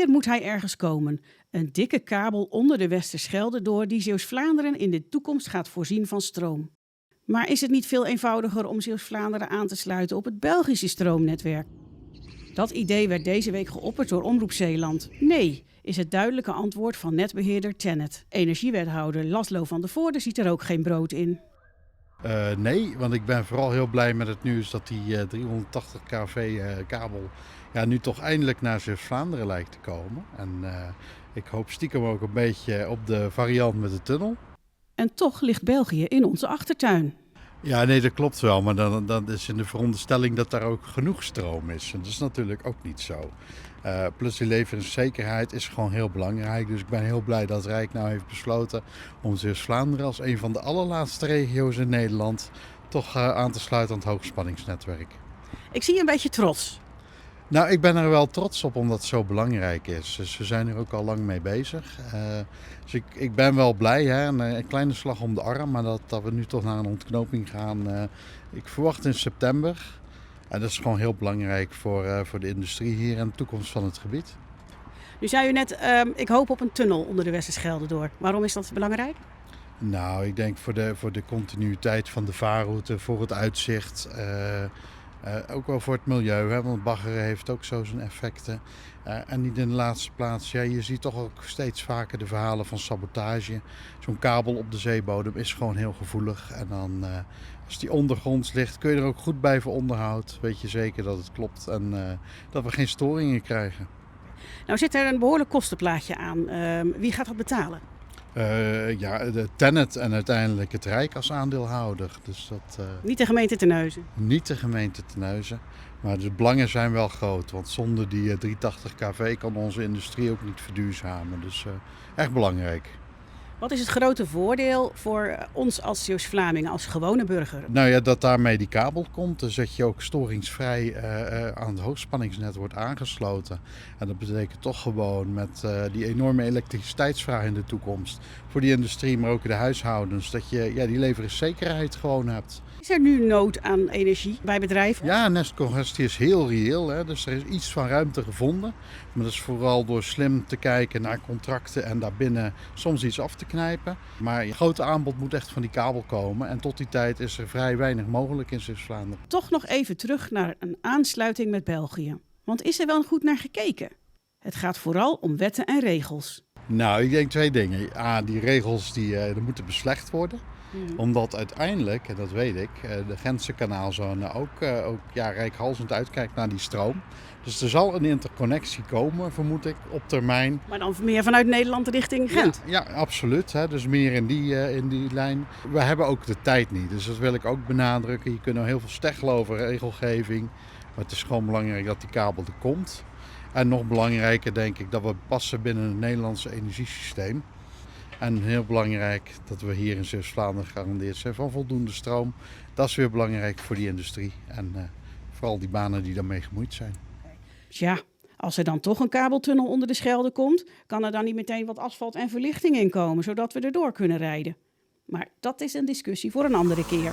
keer moet hij ergens komen. Een dikke kabel onder de Westerschelde door die Zeeuws-Vlaanderen in de toekomst gaat voorzien van stroom. Maar is het niet veel eenvoudiger om Zeeuws-Vlaanderen aan te sluiten op het Belgische stroomnetwerk? Dat idee werd deze week geopperd door Omroep Zeeland. Nee, is het duidelijke antwoord van netbeheerder TenneT. Energiewethouder Laszlo van der Voorde ziet er ook geen brood in. Nee, want ik ben vooral heel blij met het nieuws dat die 380 kV kabel nu toch eindelijk naar Zeeuws-Vlaanderen lijkt te komen. En ik hoop stiekem ook een beetje op de variant met de tunnel. En toch ligt België in onze achtertuin. Ja, nee, dat klopt wel, maar dan is in de veronderstelling dat daar ook genoeg stroom is. En dat is natuurlijk ook niet zo. Plus die leveringszekerheid is gewoon heel belangrijk. Dus ik ben heel blij dat Rijk nou heeft besloten om Zeeuws-Vlaanderen als een van de allerlaatste regio's in Nederland toch aan te sluiten aan het hoogspanningsnetwerk. Ik zie je een beetje trots. Nou, ik ben er wel trots op omdat het zo belangrijk is. Dus we zijn er ook al lang mee bezig. Dus ik ben wel blij, hè? Een kleine slag om de arm, maar dat we nu toch naar een ontknoping gaan. Ik verwacht in september. En dat is gewoon heel belangrijk voor de industrie hier en de toekomst van het gebied. Nu zei u net, ik hoop op een tunnel onder de Westerschelde door. Waarom is dat belangrijk? Nou, ik denk voor de continuïteit van de vaarroute, voor het uitzicht. Ook wel voor het milieu, hè, want baggeren heeft ook zo zijn effecten. En niet in de laatste plaats, je ziet toch ook steeds vaker de verhalen van sabotage. Zo'n kabel op de zeebodem is gewoon heel gevoelig. En dan, als die ondergronds ligt, kun je er ook goed bij voor onderhoud. Weet je zeker dat het klopt en dat we geen storingen krijgen. Nou zit er een behoorlijk kostenplaatje aan. Wie gaat dat betalen? De TenneT en uiteindelijk het Rijk als aandeelhouder. Dus dat, Niet de gemeente Terneuzen. niet de gemeente Terneuzen. Maar de belangen zijn wel groot. Want zonder die 380 kV kan onze industrie ook niet verduurzamen. Dus echt belangrijk. Wat is het grote voordeel voor ons als Zeeuws-Vlamingen, als gewone burger? Nou ja, dat daarmee die kabel komt. Dus dat je ook storingsvrij aan het hoogspanningsnet wordt aangesloten. En dat betekent toch gewoon met die enorme elektriciteitsvraag in de toekomst. Voor die industrie, maar ook de huishoudens. Dat je die leveringszekerheid gewoon hebt. Is er nu nood aan energie bij bedrijven? Ja, nestcongestie is heel reëel. Hè? Dus er is iets van ruimte gevonden. Maar dat is vooral door slim te kijken naar contracten en daarbinnen soms iets af te knijpen. Maar het grote aanbod moet echt van die kabel komen. En tot die tijd is er vrij weinig mogelijk in Zeeuws-Vlaanderen. Toch nog even terug naar een aansluiting met België. Want is er wel goed naar gekeken? Het gaat vooral om wetten en regels. Nou, ik denk twee dingen. Die regels die moeten beslecht worden. Omdat uiteindelijk, en dat weet ik, de Gentse kanaalzone ook reikhalzend uitkijkt naar die stroom. Dus er zal een interconnectie komen, vermoed ik, op termijn. Maar dan meer vanuit Nederland richting Gent? Ja, absoluut. Hè. Dus meer in die lijn. We hebben ook de tijd niet, dus dat wil ik ook benadrukken. Je kunt nou heel veel steggelen over regelgeving. Maar het is gewoon belangrijk dat die kabel er komt. En nog belangrijker denk ik dat we passen binnen het Nederlandse energiesysteem. En heel belangrijk dat we hier in Zeeuws-Vlaanderen gegarandeerd zijn van voldoende stroom. Dat is weer belangrijk voor die industrie en vooral die banen die daarmee gemoeid zijn. Tja, als er dan toch een kabeltunnel onder de Schelde komt, kan er dan niet meteen wat asfalt en verlichting in komen, zodat we erdoor kunnen rijden. Maar dat is een discussie voor een andere keer.